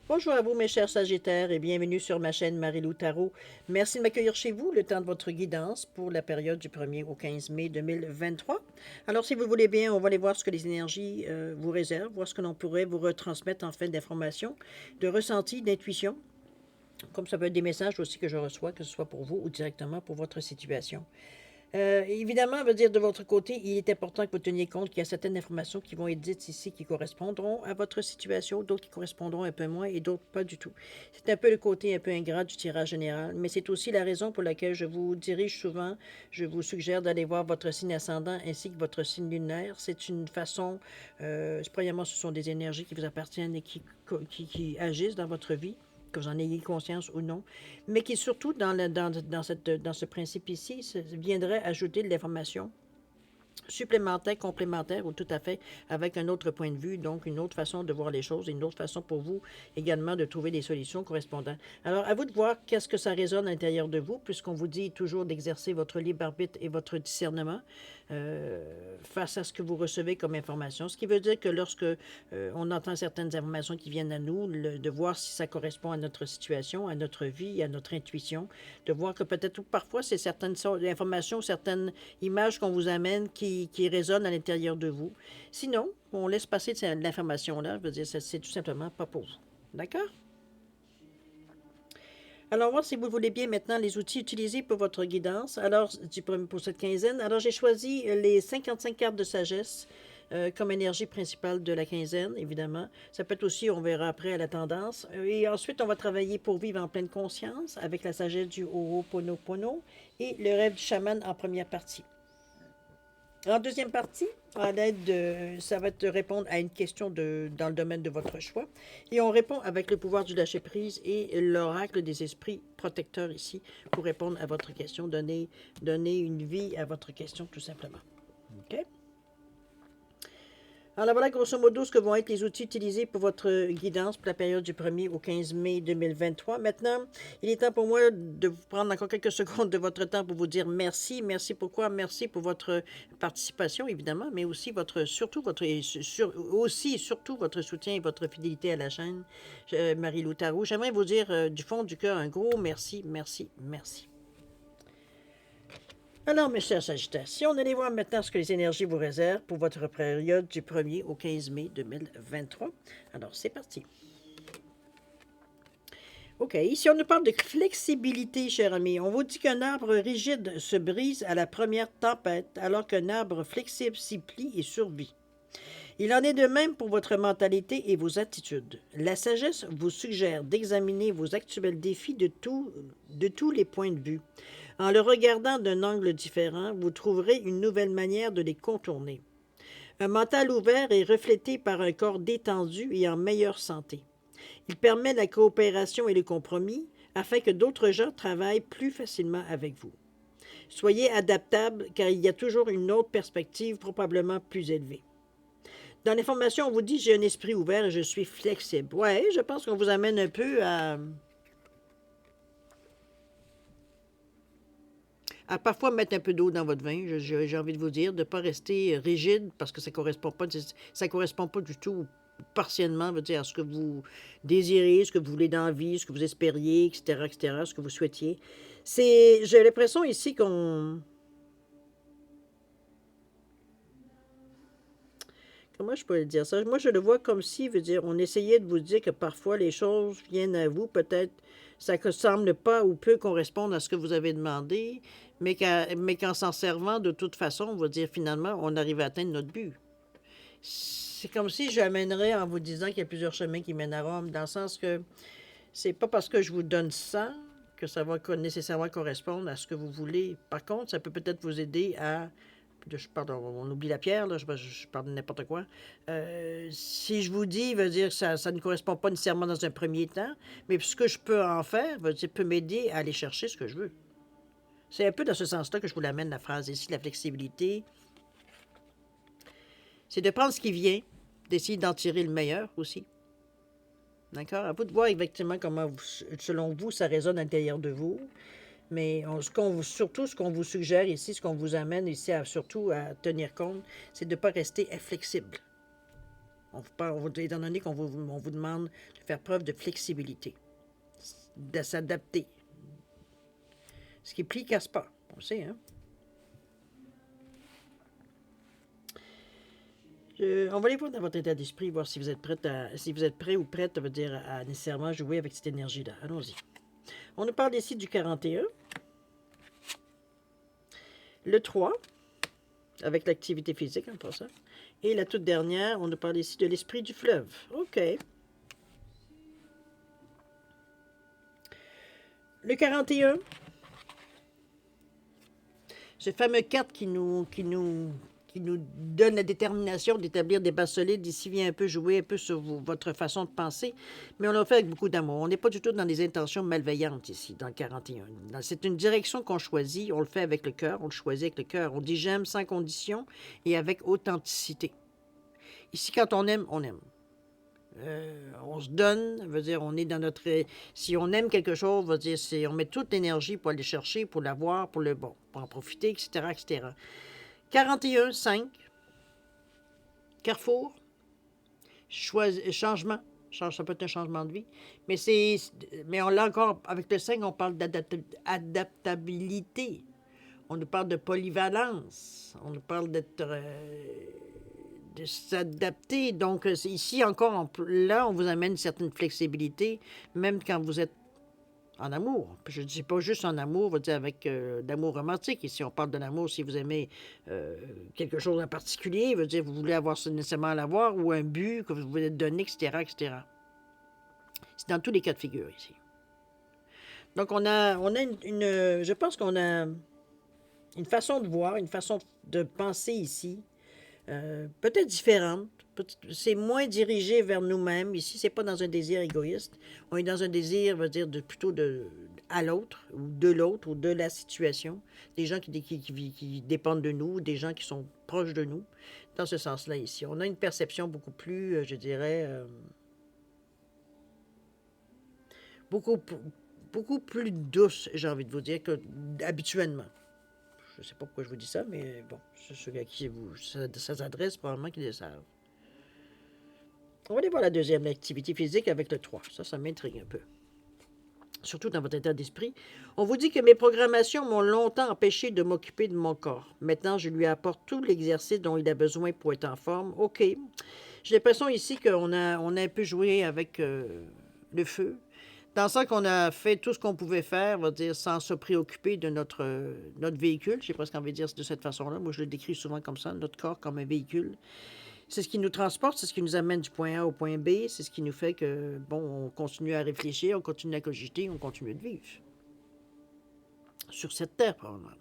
Bonjour à vous, mes chers Sagittaires, et bienvenue sur ma chaîne Marie-Lou Tarot. Merci de m'accueillir chez vous, le temps de votre guidance pour la période du 1er au 15 mai 2023. Alors, si vous le voulez bien, on va aller voir ce que les énergies vous réservent, voir ce que l'on pourrait vous retransmettre en fait d'informations, de ressentis, d'intuition, comme ça peut être des messages aussi que je reçois, que ce soit pour vous ou directement pour votre situation. Évidemment, veut dire de votre côté, il est important que vous teniez compte qu'il y a certaines informations qui vont être dites ici qui correspondront à votre situation, d'autres qui correspondront un peu moins et d'autres pas du tout. C'est un peu le côté un peu ingrat du tirage général, mais c'est aussi la raison pour laquelle je vous dirige souvent, je vous suggère d'aller voir votre signe ascendant ainsi que votre signe lunaire. C'est une façon, premièrement, ce sont des énergies qui vous appartiennent et qui agissent dans votre vie, que vous en ayez conscience ou non, mais qui surtout dans ce principe ici viendrait ajouter de l'information supplémentaire, complémentaire ou tout à fait avec un autre point de vue, donc une autre façon de voir les choses, une autre façon pour vous également de trouver des solutions correspondantes. Alors, à vous de voir qu'est-ce que ça résonne à l'intérieur de vous, puisqu'on vous dit toujours d'exercer votre libre arbitre et votre discernement face à ce que vous recevez comme information. Ce qui veut dire que lorsque on entend certaines informations qui viennent à nous, de voir si ça correspond à notre situation, à notre vie, à notre intuition, de voir que peut-être parfois c'est certaines informations, certaines images qu'on vous amène qui résonnent à l'intérieur de vous. Sinon, on laisse passer l'information-là. Je veux dire, c'est tout simplement pas pour vous. D'accord? Alors, voir si vous voulez bien maintenant les outils utilisés pour votre guidance. Alors, pour cette quinzaine, alors j'ai choisi les 55 cartes de sagesse comme énergie principale de la quinzaine, évidemment. Ça peut être aussi, on verra après, à la tendance. Et ensuite, on va travailler pour vivre en pleine conscience avec la sagesse du Ho'oponopono et le rêve du chaman en première partie. En deuxième partie, à l'aide de, ça va te répondre à une question dans le domaine de votre choix. Et on répond avec le pouvoir du lâcher-prise et l'oracle des esprits protecteurs ici pour répondre à votre question, donner une vie à votre question tout simplement. OK? Alors voilà grosso modo ce que vont être les outils utilisés pour votre guidance pour la période du 1er au 15 mai 2023. Maintenant, il est temps pour moi de vous prendre encore quelques secondes de votre temps pour vous dire merci. Merci pourquoi? Merci pour votre participation, évidemment, mais aussi surtout votre soutien et votre fidélité à la chaîne, Marie-Lou Tarot. J'aimerais vous dire du fond du cœur un gros merci, merci, merci. Alors, mes chers Sagittaires, si on allait voir maintenant ce que les énergies vous réservent pour votre période du 1er au 15 mai 2023. Alors, c'est parti. OK, ici on nous parle de flexibilité, cher ami. On vous dit qu'un arbre rigide se brise à la première tempête, alors qu'un arbre flexible s'y plie et survit. Il en est de même pour votre mentalité et vos attitudes. La sagesse vous suggère d'examiner vos actuels défis de tous les points de vue. En le regardant d'un angle différent, vous trouverez une nouvelle manière de les contourner. Un mental ouvert est reflété par un corps détendu et en meilleure santé. Il permet la coopération et le compromis afin que d'autres gens travaillent plus facilement avec vous. Soyez adaptable car il y a toujours une autre perspective probablement plus élevée. Dans l'information, on vous dit j'ai un esprit ouvert et je suis flexible. Ouais, je pense qu'on vous amène un peu à parfois mettre un peu d'eau dans votre vin, j'ai envie de vous dire, de ne pas rester rigide parce que ça ne correspond pas du tout partiellement veut dire, à ce que vous désirez, ce que vous voulez dans la vie, ce que vous espériez, etc., ce que vous souhaitiez. J'ai l'impression ici qu'on... Comment je pourrais dire ça? Moi, je le vois comme si, veut dire, on essayait de vous dire que parfois les choses viennent à vous, peut-être ça ne semble pas ou peu correspondre à ce que vous avez demandé, mais qu'en s'en servant de toute façon, on va dire finalement, on arrive à atteindre notre but. C'est comme si j'amènerais en vous disant qu'il y a plusieurs chemins qui mènent à Rome, dans le sens que c'est pas parce que je vous donne ça que ça va nécessairement correspondre à ce que vous voulez. Par contre, ça peut peut-être vous aider à pardon, on oublie la pierre, là, je parle de n'importe quoi. Si je vous dis, veut dire que ça ne correspond pas nécessairement dans un premier temps, mais ce que je peux en faire, veut dire, peut m'aider à aller chercher ce que je veux. C'est un peu dans ce sens-là que je vous l'amène, la phrase ici, la flexibilité. C'est de prendre ce qui vient, d'essayer d'en tirer le meilleur aussi. D'accord? À vous de voir exactement comment, selon vous, ça résonne à l'intérieur de vous. Mais surtout, ce qu'on vous suggère ici, ce qu'on vous amène ici surtout à tenir compte, c'est de ne pas rester inflexible. Étant donné on vous demande de faire preuve de flexibilité, de s'adapter. Ce qui plie, casse pas. On le sait, hein? On va aller voir dans votre état d'esprit, voir si vous êtes si vous êtes prêt ou prête, ça veut dire, à nécessairement jouer avec cette énergie-là. Allons-y. On nous parle ici du 41. Le 3, avec l'activité physique en passant. Et la toute dernière, on nous parle ici de l'esprit du fleuve. OK. Le 41, ce fameux 4 qui nous donne la détermination d'établir des bases solides. Ici vient un peu jouer un peu sur votre façon de penser, mais on l'a fait avec beaucoup d'amour. On n'est pas du tout dans des intentions malveillantes ici, dans le 41. C'est une direction qu'on choisit, on le fait avec le cœur, on le choisit avec le cœur. On dit j'aime sans condition et avec authenticité. Ici, quand on aime, on aime. On se donne, veut dire, on est dans notre... Si on aime quelque chose, veut dire, on met toute l'énergie pour aller chercher, pour l'avoir, pour le bon, pour en profiter, etc., etc. 41, 5, Carrefour, changement, ça peut être un changement de vie, mais on l'a encore, avec le 5, on parle d'adaptabilité, on nous parle de polyvalence, on nous parle de s'adapter, donc ici encore, là, on vous amène une certaine flexibilité, même quand vous êtes en amour. Je ne dis pas juste en amour, on va dire avec d'amour romantique. Ici, on parle de l'amour si vous aimez quelque chose en particulier, veut dire vous voulez avoir ça nécessairement l'avoir, ou un but que vous voulez donner, etc., etc. C'est dans tous les cas de figure ici. Donc, on a je pense qu'on a une façon de voir, une façon de penser ici, peut-être différente. C'est moins dirigé vers nous-mêmes. Ici, c'est pas dans un désir égoïste. On est dans un désir, veut dire, plutôt à l'autre, ou de la situation. Des gens qui dépendent de nous, des gens qui sont proches de nous. Dans ce sens-là, ici, on a une perception beaucoup plus, je dirais, beaucoup, beaucoup plus douce, j'ai envie de vous dire, que habituellement. Je ne sais pas pourquoi je vous dis ça, mais bon, c'est ceux à qui ça s'adresse, probablement qu'ils le savent. On va aller voir la deuxième, l'activité physique avec le 3. Ça m'intrigue un peu. Surtout dans votre état d'esprit. On vous dit que mes programmations m'ont longtemps empêché de m'occuper de mon corps. Maintenant, je lui apporte tout l'exercice dont il a besoin pour être en forme. OK. J'ai l'impression ici qu'on a un peu joué avec le feu. Dans le sens qu'on a fait tout ce qu'on pouvait faire, on va dire, sans se préoccuper de notre véhicule. J'ai presque envie de dire de cette façon-là. Moi, je le décris souvent comme ça, notre corps comme un véhicule. C'est ce qui nous transporte, c'est ce qui nous amène du point A au point B, c'est ce qui nous fait que, bon, on continue à réfléchir, on continue à cogiter, on continue de vivre. Sur cette terre, probablement.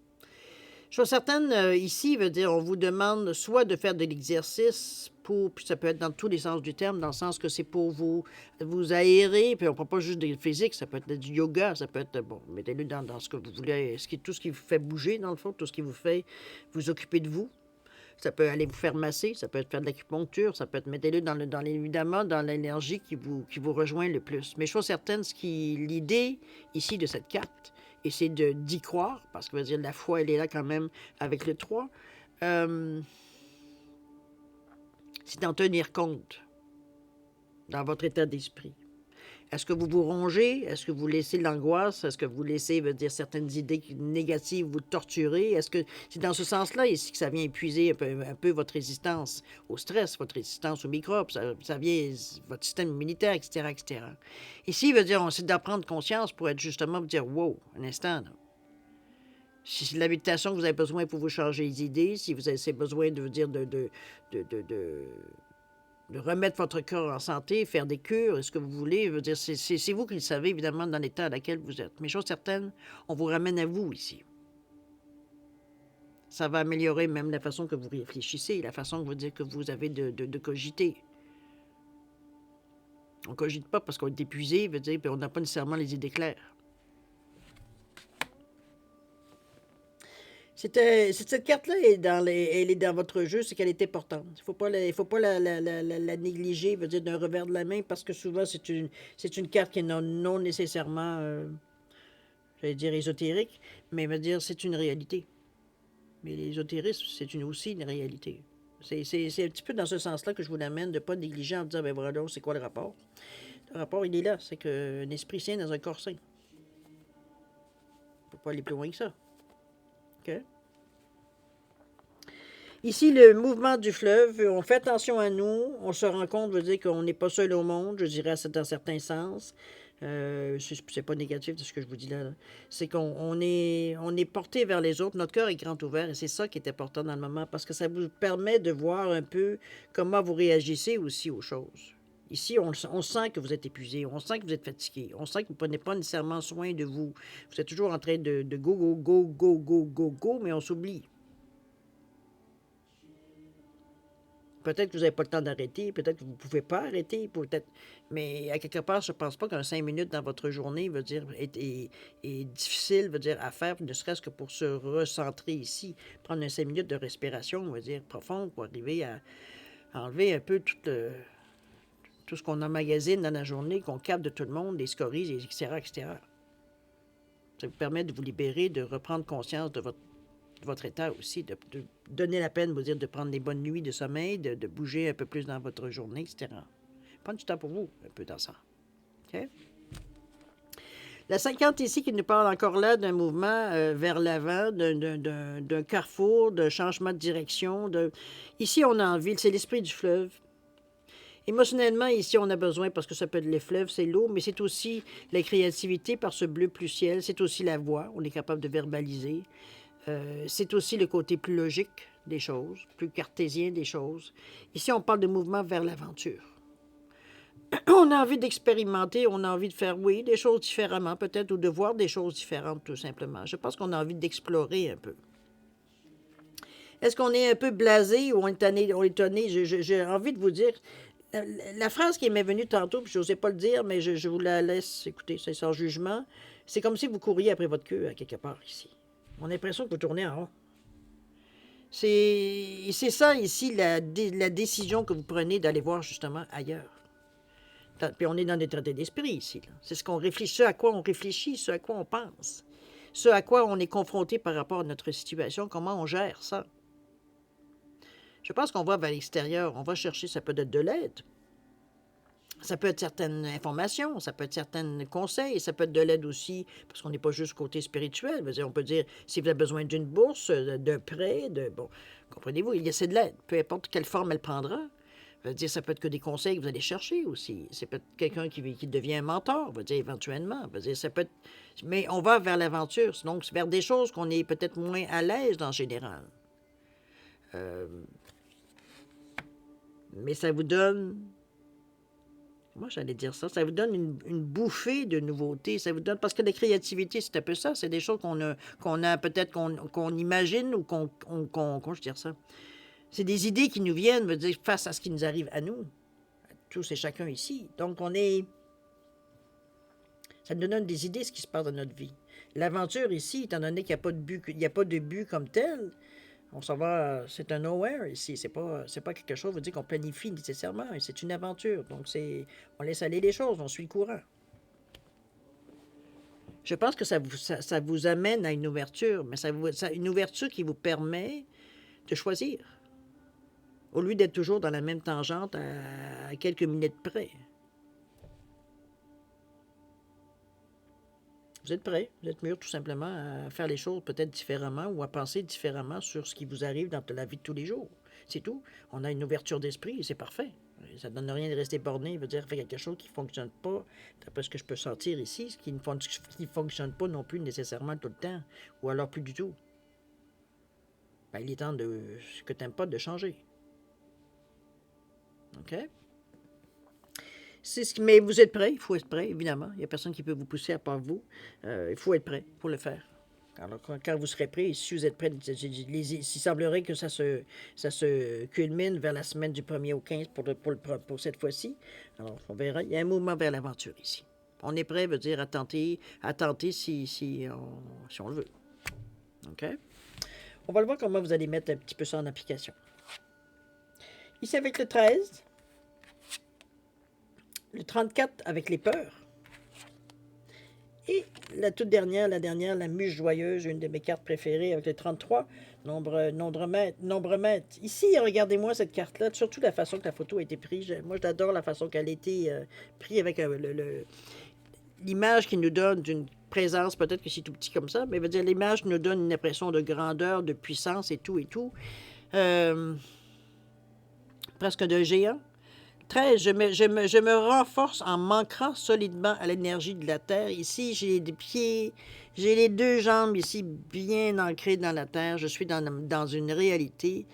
Je suis certaine, ici, veut dire, on vous demande soit de faire de l'exercice puis ça peut être dans tous les sens du terme, dans le sens que c'est pour vous aérer, puis on ne parle pas juste du physique, ça peut être du yoga, ça peut être, bon, mettez-le dans ce que vous voulez, tout ce qui vous fait bouger, dans le fond, tout ce qui vous fait vous occuper de vous. Ça peut aller vous faire masser, ça peut être faire de l'acupuncture, ça peut être, mettez-le évidemment, dans l'énergie qui vous rejoint le plus. Mais je suis certaine, l'idée ici de cette carte, et c'est d'y croire, parce que, veut dire, la foi, elle est là quand même avec le 3, c'est d'en tenir compte dans votre état d'esprit. Est-ce que vous vous rongez? Est-ce que vous laissez l'angoisse? Est-ce que vous laissez, veut dire, certaines idées négatives vous torturer? Est-ce que c'est dans ce sens-là ici que ça vient épuiser un peu votre résistance au stress, votre résistance aux microbes, ça vient votre système immunitaire, etc., etc. Ici, veut dire, c'est d'apprendre conscience pour être justement, vous dire, wow, un instant, là. Si c'est de la méditation que vous avez besoin pour vous changer les idées, si vous avez besoin de vous dire de remettre votre corps en santé, faire des cures, est-ce que vous voulez, veut dire, c'est vous qui le savez, évidemment, dans l'état dans lequel vous êtes. Mais chose certaine, on vous ramène à vous ici. Ça va améliorer même la façon que vous réfléchissez, la façon que vous dites que vous avez de cogiter. On ne cogite pas parce qu'on est épuisé, veut dire, puis on n'a pas nécessairement les idées claires. Cette carte-là, elle est dans votre jeu, c'est qu'elle est importante. Il ne faut pas la négliger, veut dire, d'un revers de la main, parce que souvent, c'est une carte qui est non nécessairement, j'allais dire ésotérique, mais veut dire, c'est une réalité. Mais l'ésotérisme, c'est aussi une réalité. C'est un petit peu dans ce sens-là que je vous l'amène, de ne pas négliger en disant, ben voilà, c'est quoi le rapport? Le rapport, il est là. C'est qu'un esprit sain dans un corps sain. On ne peut pas aller plus loin que ça. OK? Ici, le mouvement du fleuve, on fait attention à nous, on se rend compte, veut dire qu'on n'est pas seul au monde, je dirais dans certains sens. C'est pas négatif de ce que je vous dis là. C'est qu'on on est porté vers les autres, notre cœur est grand ouvert et c'est ça qui est important dans le moment parce que ça vous permet de voir un peu comment vous réagissez aussi aux choses. Ici, on sent que vous êtes épuisé, on sent que vous êtes fatigué, on sent que vous ne prenez pas nécessairement soin de vous. Vous êtes toujours en train de go, go, go, go, go, go, go, mais on s'oublie. Peut-être que vous n'avez pas le temps d'arrêter, peut-être que vous ne pouvez pas arrêter, peut-être. Mais à quelque part, je ne pense pas qu'un 5 minutes dans votre journée veut dire est difficile, veut dire à faire, ne serait-ce que pour se recentrer ici. Prendre un 5 minutes de respiration, veut dire profonde, pour arriver à enlever un peu tout ce qu'on emmagasine dans la journée, qu'on capte de tout le monde, des scories, etc., etc. Ça vous permet de vous libérer, de reprendre conscience de votre état aussi, de donner la peine, vous dire, de prendre des bonnes nuits de sommeil, de bouger un peu plus dans votre journée, etc. Prendre du temps pour vous, un peu dans ça. OK? La 50 ici qui nous parle encore là d'un mouvement vers l'avant, d'un carrefour, d'un changement de direction. Ici, on a envie, c'est l'esprit du fleuve. Émotionnellement, ici, on a besoin, parce que ça peut être les fleuves, c'est l'eau, mais c'est aussi la créativité par ce bleu plus ciel, c'est aussi la voix, on est capable de verbaliser. C'est aussi le côté plus logique des choses, plus cartésien des choses. Ici, on parle de mouvement vers l'aventure. On a envie d'expérimenter, on a envie de faire, oui, des choses différemment peut-être, ou de voir des choses différentes tout simplement. Je pense qu'on a envie d'explorer un peu. Est-ce qu'on est un peu blasé ou on est étonné? J'ai envie de vous dire, la phrase qui m'est venue tantôt, puis je n'osais pas le dire, mais je vous la laisse écouter, c'est sans jugement. C'est comme si vous couriez après votre queue à quelque part ici. On a l'impression que vous tournez en rond. C'est ça ici, la décision que vous prenez d'aller voir justement ailleurs. Puis on est dans l'état d'esprit ici. C'est ce qu'on réfléchit, ce à quoi on réfléchit, ce à quoi on pense, ce à quoi on est confronté par rapport à notre situation, comment on gère ça. Je pense qu'on va vers l'extérieur, on va chercher, ça peut être de l'aide. Ça peut être certaines informations, ça peut être certains conseils, ça peut être de l'aide aussi, parce qu'on n'est pas juste côté spirituel. On peut dire, si vous avez besoin d'une bourse, d'un prêt, bon, comprenez-vous, il y a c'est de l'aide, peu importe quelle forme elle prendra. Ça peut être que des conseils que vous allez chercher aussi. C'est peut-être quelqu'un qui devient un mentor, éventuellement. Ça peut être, mais on va vers l'aventure, donc vers des choses qu'on est peut-être moins à l'aise en général. Mais ça vous donne... Moi, j'allais dire ça. Ça vous donne une bouffée de nouveautés. Ça vous donne... Parce que la créativité, c'est un peu ça. C'est des choses qu'on a peut-être qu'on imagine ou comment je veux dire ça? C'est des idées qui nous viennent, veut dire, face à ce qui nous arrive à nous, à tous et chacun ici. Donc, ça nous donne des idées, ce qui se passe dans notre vie. L'aventure ici, étant donné qu'il n'y a pas de but, comme tel, on s'en va, c'est un nowhere ici. C'est pas quelque chose, veut dire qu'on planifie nécessairement. C'est une aventure. Donc, on laisse aller les choses, on suit le courant. Je pense que ça vous amène à une ouverture, mais une ouverture qui vous permet de choisir. Au lieu d'être toujours dans la même tangente à quelques minutes près. Vous êtes prêt, vous êtes mûr tout simplement à faire les choses peut-être différemment ou à penser différemment sur ce qui vous arrive dans la vie de tous les jours. C'est tout. On a une ouverture d'esprit et c'est parfait. Ça ne donne rien de rester borné, veut dire faire quelque chose qui ne fonctionne pas, d'après ce que je peux sentir ici, ce qui ne fonctionne pas non plus nécessairement tout le temps, ou alors plus du tout. Ben, il est temps ce que tu n'aimes pas de changer. OK? Mais vous êtes prêt, il faut être prêt, évidemment. Il n'y a personne qui peut vous pousser à part vous. Il faut être prêt pour le faire. Alors, quand vous serez prêt, si vous êtes prêt, il semblerait que ça se culmine vers la semaine du 1er au 15 pour cette fois-ci. Alors, on verra. Il y a un mouvement vers l'aventure ici. On est prêt, veut dire à tenter si on le veut. OK? On va le voir comment vous allez mettre un petit peu ça en application. Ici, avec le 13... Le 34 avec les peurs. Et la toute dernière, la muse joyeuse, une de mes cartes préférées avec le 33, nombre maître. Ici, regardez-moi cette carte-là, surtout la façon que la photo a été prise. Moi, j'adore la façon qu'elle a été prise avec l'image qui nous donne d'une présence, peut-être que c'est tout petit comme ça, mais veut dire l'image nous donne une impression de grandeur, de puissance et tout et tout. Euh, presque d'un géant. 13, je me renforce en m'ancrant solidement à l'énergie de la Terre. Ici, j'ai des pieds, j'ai les deux jambes ici bien ancrées dans la Terre. Je suis dans une réalité.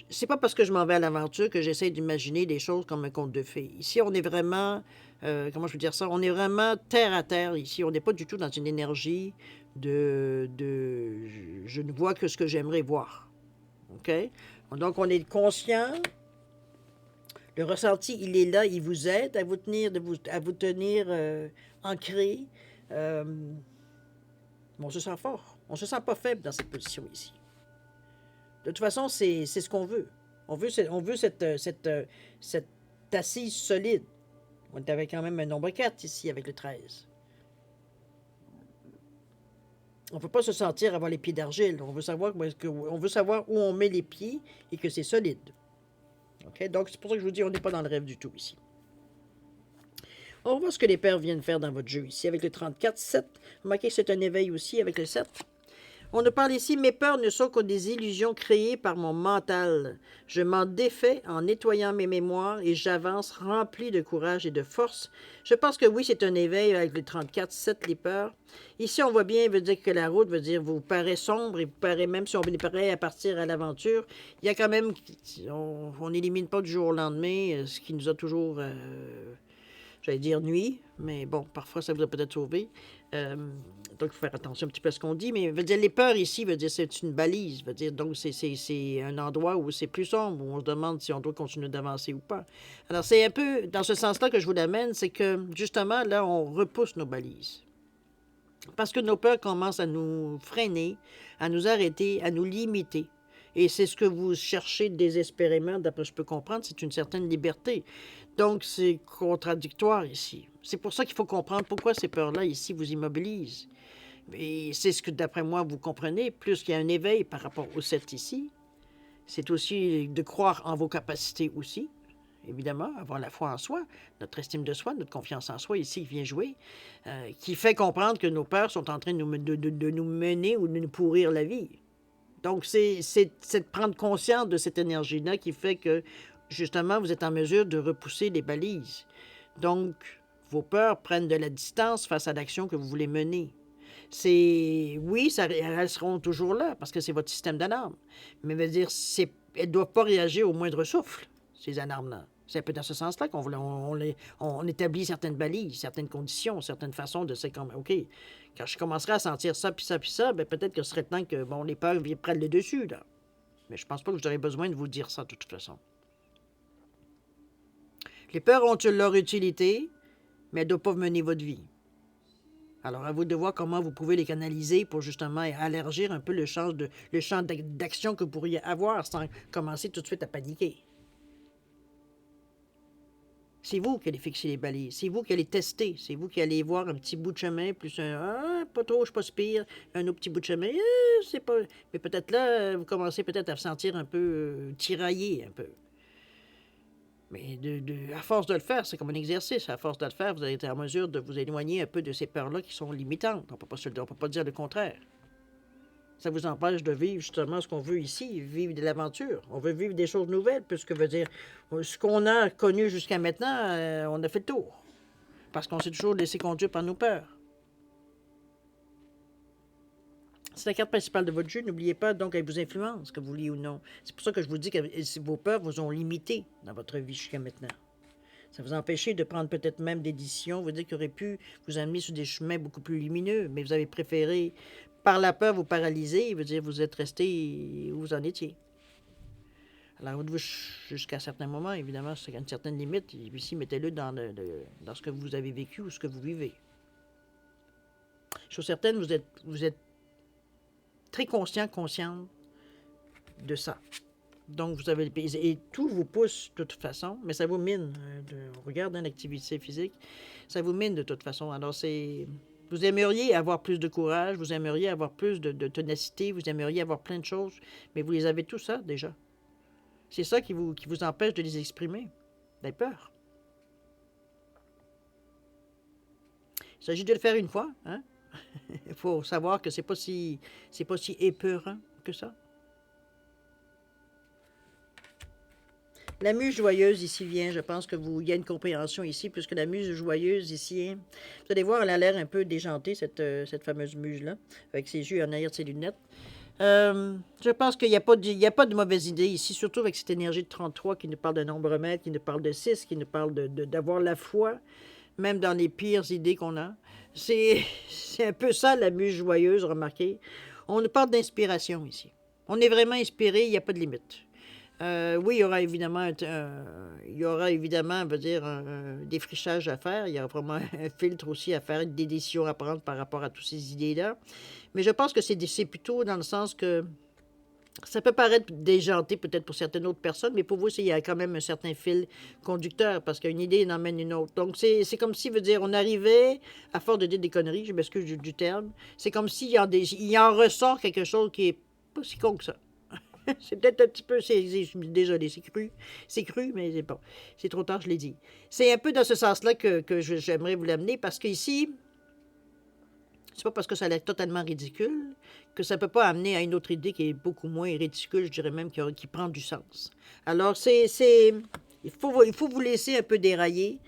C'est pas parce que je m'en vais à l'aventure que j'essaie d'imaginer des choses comme un conte de fées. Ici, on est vraiment, comment je veux dire ça, on est vraiment terre à terre ici. On n'est pas du tout dans une énergie je ne vois que ce que j'aimerais voir. OK? Donc, on est conscient. Le ressenti, il est là, il vous aide à vous tenir, à vous tenir ancré. On se sent fort. On ne se sent pas faible dans cette position ici. De toute façon, c'est ce qu'on veut. On veut cette assise solide. On est avec quand même un nombre 4 ici avec le 13. On ne peut pas se sentir avoir les pieds d'argile. On veut savoir où on met les pieds et que c'est solide. Okay? Donc, c'est pour ça que je vous dis, on n'est pas dans le rêve du tout ici. On va voir ce que les pères viennent faire dans votre jeu ici avec le 34, 7. Remarquez que c'est un éveil aussi avec le 7. On nous parle ici, mes peurs ne sont que des illusions créées par mon mental. Je m'en défais en nettoyant mes mémoires et j'avance rempli de courage et de force. Je pense que oui, c'est un éveil avec le 34, 7, les peurs. Ici, on voit bien, veut dire que la route veut dire vous paraît sombre et vous paraît, même si on est prêt à partir à l'aventure, il y a quand même, on n'élimine pas du jour au lendemain ce qui nous a toujours j'allais dire nuit, mais bon, parfois ça vous a peut-être sauvé. Donc, il faut faire attention un petit peu à ce qu'on dit. Mais veut dire, les peurs ici, veut dire c'est une balise. Veut dire, donc, c'est un endroit où c'est plus sombre, où on se demande si on doit continuer d'avancer ou pas. Alors, c'est un peu dans ce sens-là que je vous l'amène, c'est que, justement, là, on repousse nos balises. Parce que nos peurs commencent à nous freiner, à nous arrêter, à nous limiter. Et c'est ce que vous cherchez désespérément, d'après ce que je peux comprendre, c'est une certaine liberté. Donc, c'est contradictoire ici. C'est pour ça qu'il faut comprendre pourquoi ces peurs-là, ici, vous immobilisent. Et c'est ce que, d'après moi, vous comprenez. Plus qu'il y a un éveil par rapport au 7 ici, c'est aussi de croire en vos capacités aussi. Évidemment, avoir la foi en soi, notre estime de soi, notre confiance en soi ici vient jouer, qui fait comprendre que nos peurs sont en train de nous mener ou de nous pourrir la vie. Donc, c'est de prendre conscience de cette énergie-là qui fait que, justement, vous êtes en mesure de repousser les balises. Donc, vos peurs prennent de la distance face à l'action que vous voulez mener. Oui, elles seront toujours là, parce que c'est votre système d'alarme. Mais veut dire, elles ne doivent pas réagir au moindre souffle, ces alarmes-là. C'est un peu dans ce sens-là on établit certaines balises, certaines conditions, certaines façons de se comme OK, quand je commencerai à sentir ça, puis ça, ben peut-être que ce serait temps que les peurs prennent le dessus, là. Mais je pense pas que j'aurais besoin de vous dire ça de toute façon. Les peurs ont leur utilité, mais elles ne doivent pas mener votre vie. Alors, à vous de voir comment vous pouvez les canaliser pour justement élargir un peu le champ d'action que vous pourriez avoir sans commencer tout de suite à paniquer. C'est vous qui allez fixer les balises, c'est vous qui allez tester, c'est vous qui allez voir un petit bout de chemin, plus pas trop, je suis pas si pire, un autre petit bout de chemin, c'est pas... Mais peut-être là, vous commencez peut-être à vous sentir un peu tiraillé, un peu. Mais à force de le faire, c'est comme un exercice. À force de le faire, vous allez être en mesure de vous éloigner un peu de ces peurs-là qui sont limitantes. On ne peut pas dire le contraire. Ça vous empêche de vivre justement ce qu'on veut ici, vivre de l'aventure. On veut vivre des choses nouvelles, puisque veut dire, ce qu'on a connu jusqu'à maintenant, on a fait le tour. Parce qu'on s'est toujours laissé conduire par nos peurs. C'est la carte principale de votre jeu. N'oubliez pas, donc, elle vous influence, que vous vouliez ou non. C'est pour ça que je vous dis que vos peurs vous ont limité dans votre vie jusqu'à maintenant. Ça vous empêche de prendre peut-être même des décisions, vous dire qui auraient pu vous amener sur des chemins beaucoup plus lumineux, mais vous avez préféré, par la peur, vous paralyser, veut dire vous êtes resté où vous en étiez. Alors, jusqu'à certains moments, évidemment, c'est une certaine limite. Ici, mettez-le dans ce que vous avez vécu ou ce que vous vivez. Chose certaine, vous êtes très consciente de ça. Donc, vous avez... Et tout vous pousse de toute façon, mais ça vous mine. On regarde une activité physique, ça vous mine de toute façon. Alors, c'est Vous aimeriez avoir plus de courage, vous aimeriez avoir plus de ténacité, vous aimeriez avoir plein de choses, mais vous les avez tout ça déjà. C'est ça qui vous empêche de les exprimer. Vous avez peur. Il s'agit de le faire une fois, hein? Il faut savoir que c'est pas si épeurant que ça. La muse joyeuse ici vient, je pense que il y a une compréhension ici, puisque la muse joyeuse ici, hein, vous allez voir, elle a l'air un peu déjantée, cette fameuse muse-là, avec ses yeux en arrière de ses lunettes. Je pense qu'il n'y a, a pas de mauvaise idée ici, surtout avec cette énergie de 33 qui nous parle de nombre mètre, qui nous parle de 6, qui nous parle d'avoir la foi, même dans les pires idées qu'on a. C'est un peu ça, la muse joyeuse, remarquez. On nous parle d'inspiration ici. On est vraiment inspiré, il n'y a pas de limite. Oui, il y aura évidemment, on va dire, un défrichage à faire. Il y a vraiment un filtre aussi à faire, des décisions à prendre par rapport à toutes ces idées-là. Mais je pense que c'est plutôt dans le sens que ça peut paraître déjanté peut-être pour certaines autres personnes, mais pour vous, il y a quand même un certain fil conducteur parce qu'une idée en emmène une autre. Donc, c'est comme si, veut dire, on arrivait, à force de dire des conneries, je m'excuse du terme, c'est comme s'il il en ressort quelque chose qui est pas si con que ça. C'est peut-être un petit peu, désolé, c'est cru, mais c'est bon, c'est trop tard, je l'ai dit. C'est un peu dans ce sens-là que j'aimerais vous l'amener parce qu'ici, c'est pas parce que ça a l'air totalement ridicule que ça peut pas amener à une autre idée qui est beaucoup moins ridicule, je dirais même, qui prend du sens. Alors, il faut vous laisser un peu dérailler.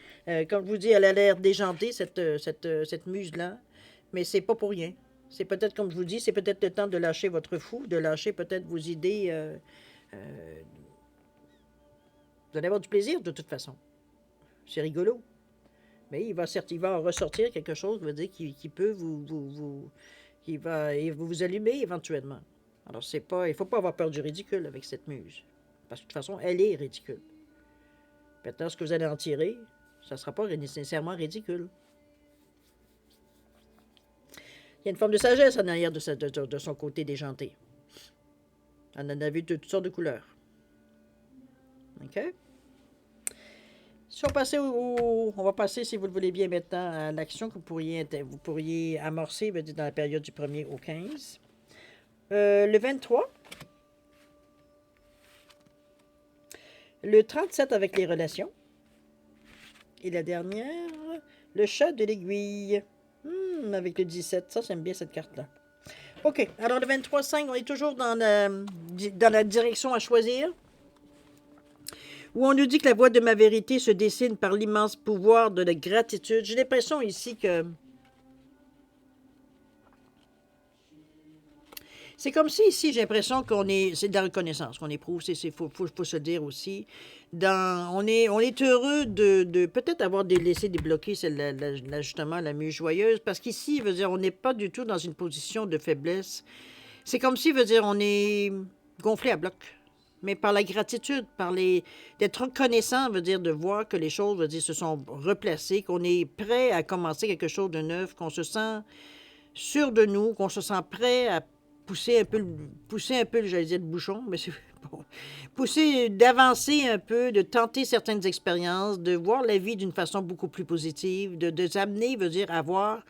Comme je vous dis, elle a l'air déjantée, cette muse-là, mais c'est pas pour rien. C'est peut-être, comme je vous dis, c'est peut-être le temps de lâcher votre fou, de lâcher peut-être vos idées. Vous allez avoir du plaisir de toute façon. C'est rigolo. Mais il va en ressortir quelque chose, veut dire, qui peut qui va vous allumer éventuellement. Alors, il ne faut pas avoir peur du ridicule avec cette muse. Parce que de toute façon, elle est ridicule. Maintenant, ce que vous allez en tirer, ça ne sera pas nécessairement ridicule. Il y a une forme de sagesse en arrière de son côté déjanté. On en a vu de toutes sortes de couleurs. OK? Si on va passer, si vous le voulez bien, maintenant à l'action que vous pourriez amorcer dans la période du 1er au 15. Le 23. Le 37 avec les relations. Et la dernière, le chat de l'aiguille. Avec le 17. Ça, j'aime bien cette carte-là. OK. Alors, le 23-5, on est toujours dans la direction à choisir. Où on nous dit que la voie de ma vérité se dessine par l'immense pouvoir de la gratitude. J'ai l'impression ici que c'est comme si ici, j'ai l'impression c'est de la reconnaissance qu'on éprouve, faut se dire aussi. On est heureux de peut-être avoir laissé débloquer justement la muse joyeuse, parce qu'ici, veut dire, on n'est pas du tout dans une position de faiblesse. C'est comme si, veut dire, on est gonflé à bloc. Mais par la gratitude, d'être reconnaissant, veut dire de voir que les choses, veut dire, se sont replacées, qu'on est prêt à commencer quelque chose de neuf, qu'on se sent sûr de nous, qu'on se sent prêt à pousser un peu, j'allais dire, le bouchon, mais c'est bon. D'avancer un peu, de tenter certaines expériences, de voir la vie d'une façon beaucoup plus positive, de s'amener, veut dire, à voir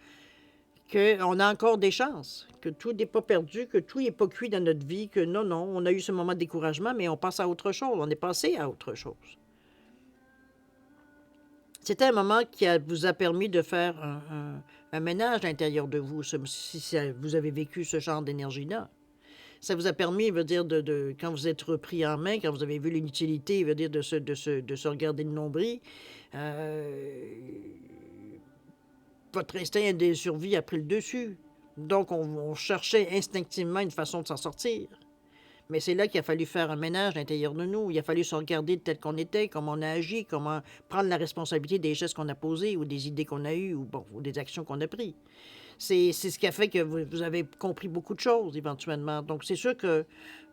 qu'on a encore des chances, que tout n'est pas perdu, que tout n'est pas cuit dans notre vie, que non, on a eu ce moment de découragement, mais on passe à autre chose, on est passé à autre chose. C'était un moment qui vous a permis de faire un ménage à l'intérieur de vous, si vous avez vécu ce genre d'énergie-là. Ça vous a permis, veut dire, quand vous êtes repris en main, quand vous avez vu l'inutilité, veut dire, de se regarder le nombril, votre instinct de survie a pris le dessus. Donc, on cherchait instinctivement une façon de s'en sortir. Mais c'est là qu'il a fallu faire un ménage à l'intérieur de nous. Il a fallu se regarder tel qu'on était, comment on a agi, comment prendre la responsabilité des gestes qu'on a posés ou des idées qu'on a eues ou des actions qu'on a prises. C'est ce qui a fait que vous avez compris beaucoup de choses éventuellement. Donc, c'est sûr que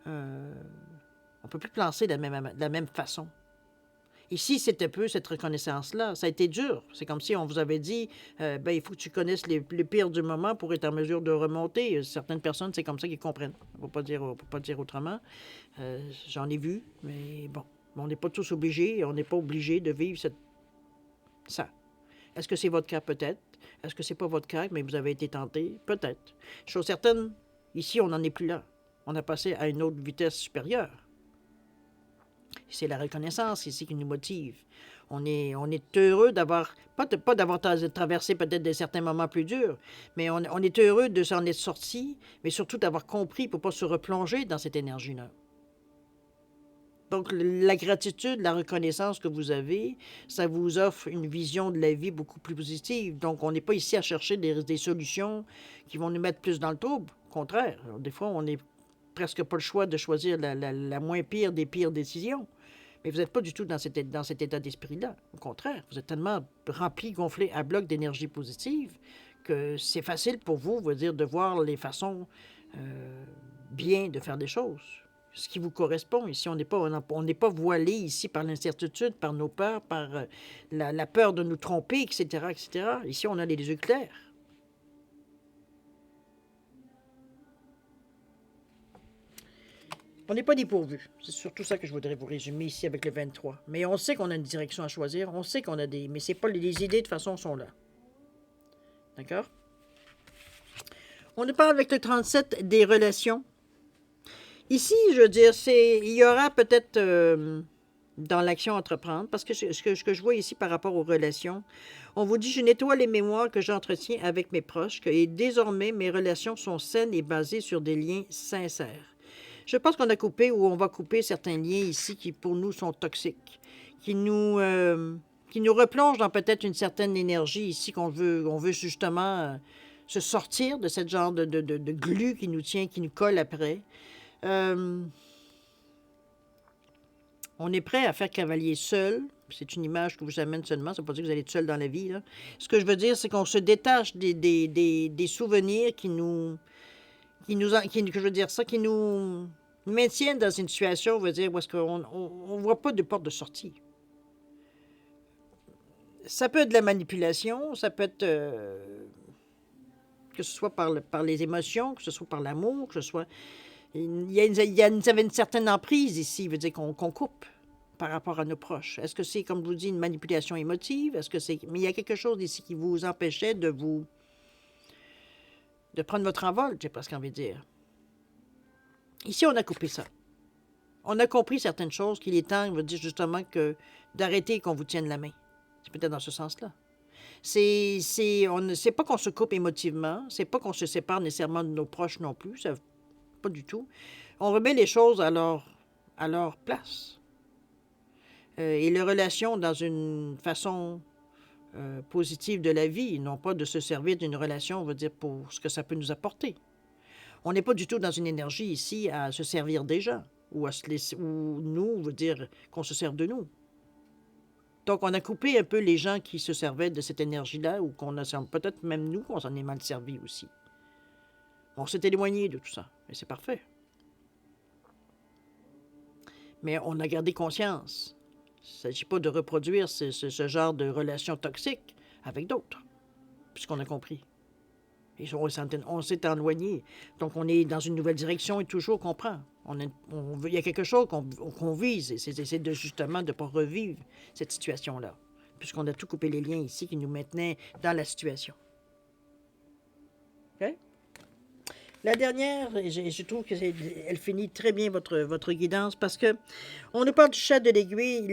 on ne peut plus penser de la même façon. Ici, c'est un peu cette reconnaissance-là. Ça a été dur. C'est comme si on vous avait dit, il faut que tu connaisses le pire du moment pour être en mesure de remonter. Certaines personnes, c'est comme ça qu'ils comprennent. On ne peut pas dire autrement. J'en ai vu, mais bon, on n'est pas tous obligés. On n'est pas obligé de vivre ça. Est-ce que c'est votre cas peut-être? Est-ce que c'est pas votre cas, mais vous avez été tenté? Peut-être. Chose certaine, ici, on n'en est plus là. On a passé à une autre vitesse supérieure. C'est la reconnaissance ici qui nous motive. On est heureux d'avoir, pas d'avoir traversé peut-être certains moments plus durs, mais on est heureux de s'en être sorti, mais surtout d'avoir compris pour ne pas se replonger dans cette énergie-là. Donc, la gratitude, la reconnaissance que vous avez, ça vous offre une vision de la vie beaucoup plus positive. Donc, on n'est pas ici à chercher des solutions qui vont nous mettre plus dans le trouble. Au contraire, alors, des fois, on n'est presque pas le choix de choisir la moins pire des pires décisions. Mais vous n'êtes pas du tout dans cet état d'esprit-là. Au contraire, vous êtes tellement rempli, gonflé à bloc d'énergie positive que c'est facile pour vous, dire, de voir les façons bien de faire des choses. Ce qui vous correspond. Ici, on n'est pas voilé ici par l'incertitude, par nos peurs, par la peur de nous tromper, etc., etc. Ici, on a les yeux clairs. On n'est pas dépourvu. C'est surtout ça que je voudrais vous résumer ici avec le 23. Mais on sait qu'on a une direction à choisir. On sait qu'on a des... Mais c'est pas les idées, de toute façon, sont là. D'accord? On nous parle avec le 37 des relations. Ici, je veux dire, il y aura peut-être dans l'action à entreprendre, parce que ce que je vois ici par rapport aux relations, on vous dit, je nettoie les mémoires que j'entretiens avec mes proches, et désormais, mes relations sont saines et basées sur des liens sincères. Je pense qu'on a coupé ou on va couper certains liens ici qui, pour nous, sont toxiques, qui nous replongent dans peut-être une certaine énergie ici on veut justement se sortir de ce genre de glu qui nous tient, qui nous colle après. On est prêt à faire cavalier seul. C'est une image que vous amène seulement. Ça ne veut pas dire que vous allez être seul dans la vie, là. Ce que je veux dire, c'est qu'on se détache des souvenirs qui nous maintiennent dans une situation, où est-ce qu'on ne voit pas de porte de sortie. Ça peut être de la manipulation, ça peut être que ce soit par les émotions, que ce soit par l'amour, que ce soit... Il y avait une certaine emprise ici, qu'on coupe par rapport à nos proches. Est-ce que c'est, comme je vous dis, une manipulation émotive? Mais il y a quelque chose ici qui vous empêchait de prendre votre envol, j'ai presque envie de dire. Ici, on a coupé ça. On a compris certaines choses qu'il est temps, justement, d'arrêter qu'on vous tienne la main. C'est peut-être dans ce sens-là. C'est pas qu'on se coupe émotivement, c'est pas qu'on se sépare nécessairement de nos proches non plus, ça, pas du tout. On remet les choses à leur place. Et les relations dans une façon positive de la vie, non pas de se servir d'une relation, pour ce que ça peut nous apporter. On n'est pas du tout dans une énergie ici à se servir des gens, ou à se laisser, ou nous, qu'on se serve de nous. Donc, on a coupé un peu les gens qui se servaient de cette énergie-là, ou peut-être même nous, qu'on s'en est mal servi aussi. On s'est éloigné de tout ça, et c'est parfait. Mais on a gardé conscience. Il ne s'agit pas de reproduire ce genre de relations toxiques avec d'autres, puisqu'on a compris. Et on s'est éloigné. Donc, on est dans une nouvelle direction et toujours qu'on prend. Il y a quelque chose qu'on vise, et c'est justement de ne pas revivre cette situation-là, puisqu'on a tout coupé les liens ici qui nous maintenaient dans la situation. OK? La dernière, je trouve qu'elle finit très bien votre guidance, parce que on nous parle du chat de l'aiguille,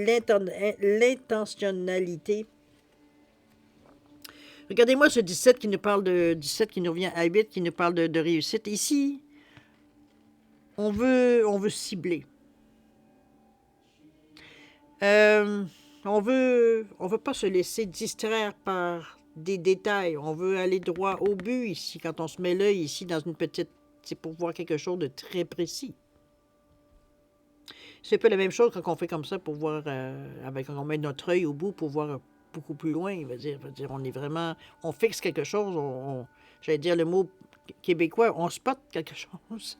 l'intentionnalité. Regardez-moi ce 17 qui nous parle de 17 qui nous revient à 8, qui nous parle de réussite. Ici, on veut cibler. On veut pas se laisser distraire par des détails. On veut aller droit au but ici. Quand on se met l'œil ici dans une petite... C'est pour voir quelque chose de très précis. C'est un peu la même chose quand on fait comme ça pour voir... quand on met notre œil au bout pour voir beaucoup plus loin. On est vraiment... On fixe quelque chose. J'allais dire le mot québécois, on spot quelque chose.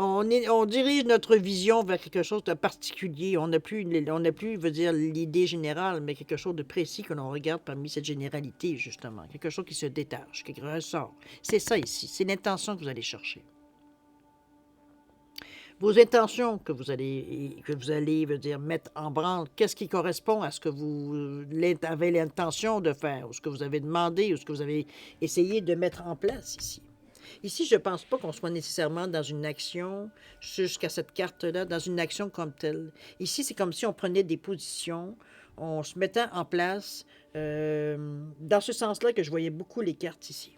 On dirige notre vision vers quelque chose de particulier. On n'a plus, l'idée générale, mais quelque chose de précis que l'on regarde parmi cette généralité, justement. Quelque chose qui se détache, qui ressort. C'est ça ici. C'est l'intention que vous allez chercher. Vos intentions que vous allez veut dire, mettre en branle, qu'est-ce qui correspond à ce que vous avez l'intention de faire, ou ce que vous avez demandé, ou ce que vous avez essayé de mettre en place ici. Ici, je ne pense pas qu'on soit nécessairement dans une action, jusqu'à cette carte-là, dans une action comme telle. Ici, c'est comme si on prenait des positions, on se mettait en place, dans ce sens-là que je voyais beaucoup les cartes ici.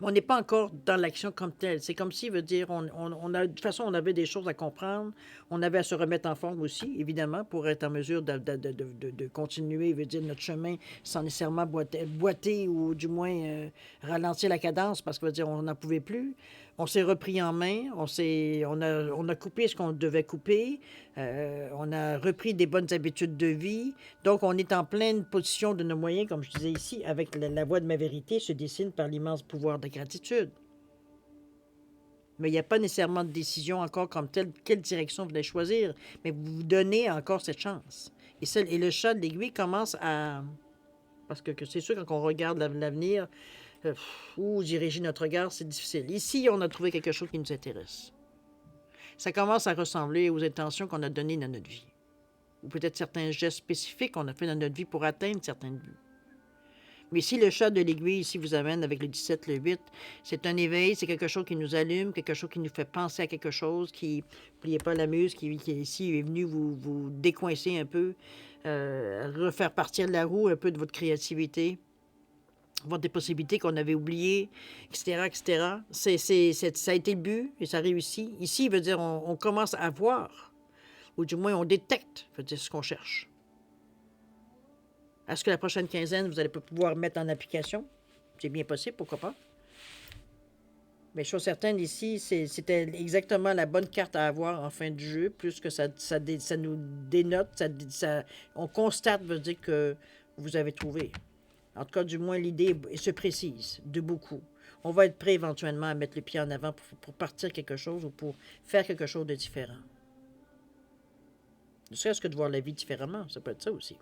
Mais on n'est pas encore dans l'action comme telle. C'est comme si, veut dire, de toute façon, on avait des choses à comprendre. On avait à se remettre en forme aussi, évidemment, pour être en mesure de continuer, veut dire, notre chemin sans nécessairement boiter ou du moins ralentir la cadence parce que, veut dire, on n'en pouvait plus. On s'est repris en main, on a coupé ce qu'on devait couper, on a repris des bonnes habitudes de vie. Donc, on est en pleine position de nos moyens, comme je disais ici, avec la voie de ma vérité se dessine par l'immense pouvoir de gratitude. Mais il n'y a pas nécessairement de décision encore comme telle, quelle direction vous allez choisir, mais vous vous donnez encore cette chance. Et le chat de l'aiguille commence à... Parce que c'est sûr, quand on regarde l'avenir, où diriger notre regard, c'est difficile. Ici, on a trouvé quelque chose qui nous intéresse. Ça commence à ressembler aux intentions qu'on a données dans notre vie. Ou peut-être certains gestes spécifiques qu'on a fait dans notre vie pour atteindre certains buts. Mais si le chat de l'aiguille ici vous amène avec le 17, le 8, c'est un éveil, c'est quelque chose qui nous allume, quelque chose qui nous fait penser à quelque chose, qui, n'oubliez pas la muse qui ici est venue vous décoincer un peu, refaire partir de la roue un peu de votre créativité, voir des possibilités qu'on avait oubliées, etc., etc. Ça a été le but et ça réussit. Ici, il veut dire on commence à voir, ou du moins on détecte, veut dire ce qu'on cherche. Est-ce que la prochaine quinzaine, vous allez pouvoir mettre en application? C'est bien possible, pourquoi pas? Mais chose certaine, ici, c'était exactement la bonne carte à avoir en fin de jeu, plus que ça nous dénote, on constate, veut dire que vous avez trouvé. En tout cas, du moins, l'idée se précise de beaucoup. On va être prêt éventuellement à mettre le pied en avant pour partir quelque chose ou pour faire quelque chose de différent. Ne serait-ce que de voir la vie différemment, ça peut être ça aussi.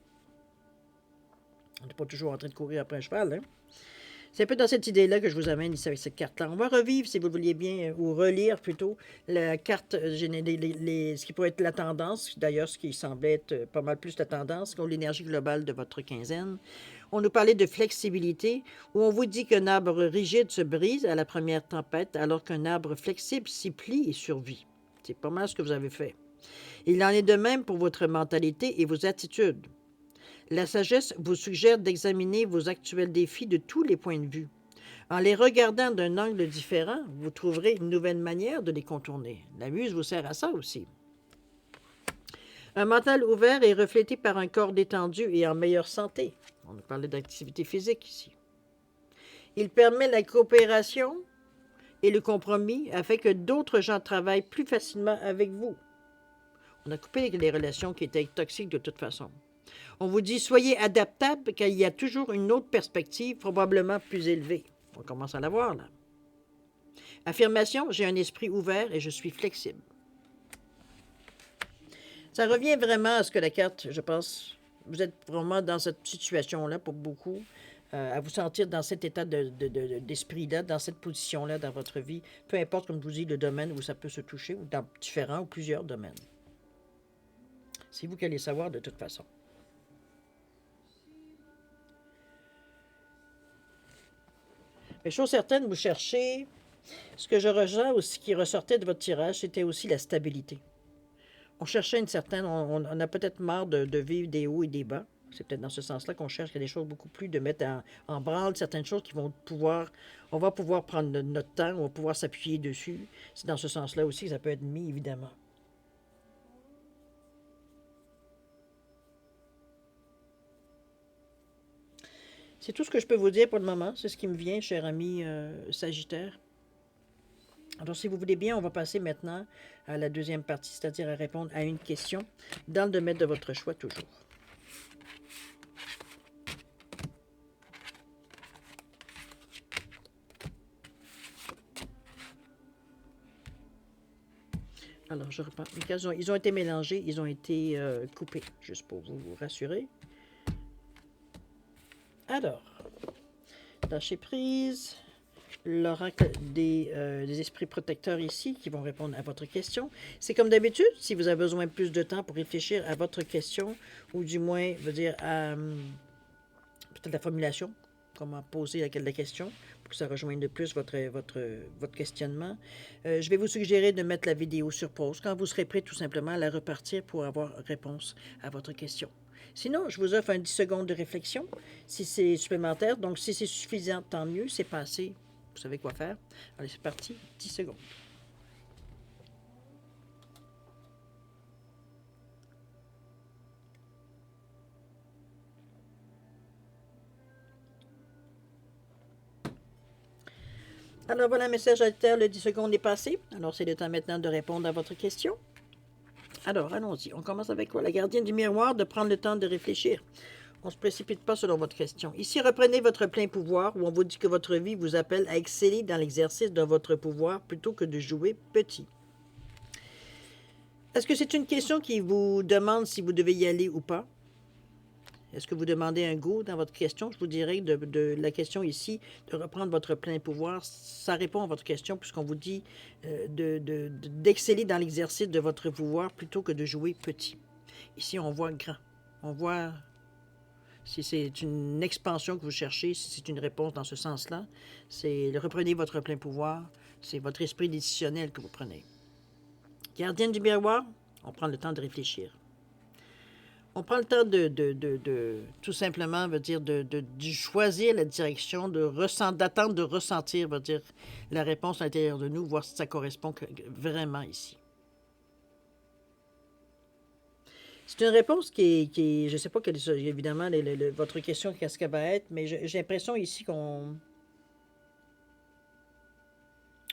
On n'est pas toujours en train de courir après un cheval, hein? C'est un peu dans cette idée-là que je vous amène ici avec cette carte-là. On va revivre, si vous le vouliez bien, ou relire plutôt, la carte, ce qui pourrait être la tendance, d'ailleurs, ce qui semblait être pas mal plus la tendance, comme l'énergie globale de votre quinzaine. On nous parlait de flexibilité, où on vous dit qu'un arbre rigide se brise à la première tempête, alors qu'un arbre flexible s'y plie et survit. C'est pas mal ce que vous avez fait. Il en est de même pour votre mentalité et vos attitudes. La sagesse vous suggère d'examiner vos actuels défis de tous les points de vue. En les regardant d'un angle différent, vous trouverez une nouvelle manière de les contourner. La muse vous sert à ça aussi. Un mental ouvert est reflété par un corps détendu et en meilleure santé. On a parlé d'activité physique ici. Il permet la coopération et le compromis afin que d'autres gens travaillent plus facilement avec vous. On a coupé les relations qui étaient toxiques de toute façon. On vous dit, soyez adaptable, car il y a toujours une autre perspective, probablement plus élevée. On commence à la voir, là. Affirmation, j'ai un esprit ouvert et je suis flexible. Ça revient vraiment à ce que la carte, je pense, vous êtes vraiment dans cette situation-là pour beaucoup, à vous sentir dans cet état d'esprit-là, dans cette position-là dans votre vie, peu importe, comme je vous dis, le domaine où ça peut se toucher, ou dans différents ou plusieurs domaines. C'est vous qui allez savoir de toute façon. Mais chose certaine, vous cherchez, ce que je ressens aussi qui ressortait de votre tirage, c'était aussi la stabilité. On cherchait une certaine, on a peut-être marre de vivre des hauts et des bas. C'est peut-être dans ce sens-là qu'on cherche des choses beaucoup plus, de mettre en branle certaines choses qui vont pouvoir, on va pouvoir prendre notre temps, on va pouvoir s'appuyer dessus. C'est dans ce sens-là aussi que ça peut être mis, évidemment. C'est tout ce que je peux vous dire pour le moment. C'est ce qui me vient, cher ami Sagittaire. Alors, si vous voulez bien, on va passer maintenant à la deuxième partie, c'est-à-dire à répondre à une question dans le domaine de votre choix toujours. Alors, je reprends. Ils ont été mélangés, ils ont été coupés, juste pour vous rassurer. Alors, lâcher prise, l'oracle des esprits protecteurs ici qui vont répondre à votre question. C'est comme d'habitude, si vous avez besoin de plus de temps pour réfléchir à votre question, ou du moins, veut dire, à peut-être la formulation, comment poser la question, pour que ça rejoigne de plus votre questionnement. Je vais vous suggérer de mettre la vidéo sur pause quand vous serez prêt tout simplement à la repartir pour avoir réponse à votre question. Sinon, je vous offre un 10 secondes de réflexion, si c'est supplémentaire. Donc, si c'est suffisant, tant mieux. C'est pas assez, vous savez quoi faire. Allez, c'est parti, 10 secondes. Alors voilà, message alter, le 10 secondes est passé. Alors, c'est le temps maintenant de répondre à votre question. Alors, allons-y. On commence avec quoi? La gardienne du miroir, de prendre le temps de réfléchir. On ne se précipite pas selon votre question. Ici, reprenez votre plein pouvoir, où on vous dit que votre vie vous appelle à exceller dans l'exercice de votre pouvoir plutôt que de jouer petit. Est-ce que c'est une question qui vous demande si vous devez y aller ou pas? Est-ce que vous demandez un go dans votre question? Je vous dirais de la question ici, de reprendre votre plein pouvoir, ça répond à votre question puisqu'on vous dit d'exceller dans l'exercice de votre pouvoir plutôt que de jouer petit. Ici, on voit grand. On voit si c'est une expansion que vous cherchez, si c'est une réponse dans ce sens-là. C'est reprenez votre plein pouvoir. C'est votre esprit décisionnel que vous prenez. Gardienne du miroir, on prend le temps de réfléchir. On prend le temps de tout simplement, veut dire, de choisir la direction, d'attendre de ressentir, veut dire, la réponse à l'intérieur de nous, voir si ça correspond vraiment ici. C'est une réponse qui est je ne sais pas quelle est, évidemment, votre question, qu'est-ce qu'elle va être, mais j'ai l'impression ici qu'on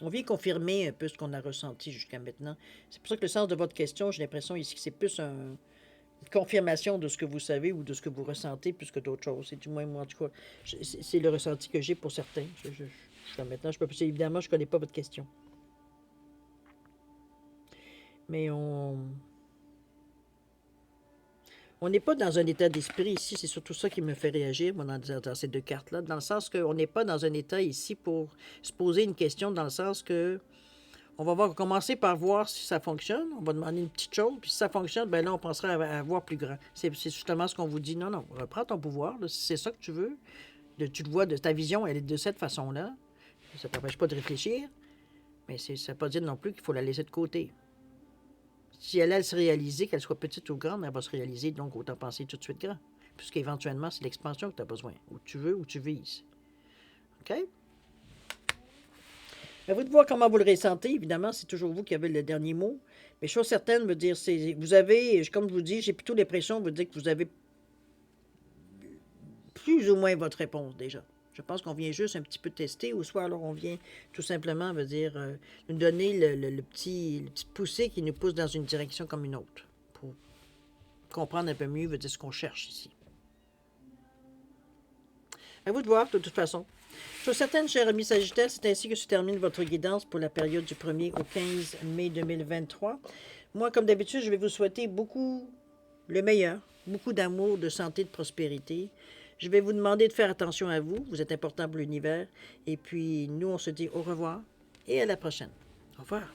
vient confirmer un peu ce qu'on a ressenti jusqu'à maintenant. C'est pour ça que le sens de votre question, j'ai l'impression ici que c'est plus une confirmation de ce que vous savez ou de ce que vous ressentez plus que d'autres choses. C'est du moins, moi, en tout cas, c'est le ressenti que j'ai pour certains. Jusqu'à maintenant, évidemment, je ne connais pas votre question. Mais on n'est pas dans un état d'esprit ici, c'est surtout ça qui me fait réagir moi, dans ces deux cartes-là, dans le sens qu'on n'est pas dans un état ici pour se poser une question, dans le sens que on va commencer par voir si ça fonctionne, on va demander une petite chose, puis si ça fonctionne, ben là, on pensera à voir plus grand. C'est justement ce qu'on vous dit, non, reprends ton pouvoir, là, si c'est ça que tu veux, tu le vois, de ta vision, elle est de cette façon-là, ça ne t'empêche pas de réfléchir, mais ça ne veut pas dire non plus qu'il faut la laisser de côté. Si elle allait se réaliser, qu'elle soit petite ou grande, elle va se réaliser, donc autant penser tout de suite grand. Puisqu'éventuellement, c'est l'expansion que tu as besoin, où tu vises. OK? À vous de voir comment vous le ressentez. Évidemment, c'est toujours vous qui avez le dernier mot. Mais chose certaine, veut dire, vous avez, comme je vous dis, j'ai plutôt l'impression, veut dire que vous avez plus ou moins votre réponse déjà. Je pense qu'on vient juste un petit peu tester, ou soit alors on vient tout simplement, veut dire, nous donner le petit poussé qui nous pousse dans une direction comme une autre, pour comprendre un peu mieux, veut dire, ce qu'on cherche ici. À vous de voir, de toute façon. Chose certaine, cher ami Sagittaire, c'est ainsi que se termine votre guidance pour la période du 1er au 15 mai 2023. Moi, comme d'habitude, je vais vous souhaiter beaucoup le meilleur, beaucoup d'amour, de santé, de prospérité. Je vais vous demander de faire attention à vous. Vous êtes important pour l'univers. Et puis, nous, on se dit au revoir et à la prochaine. Au revoir.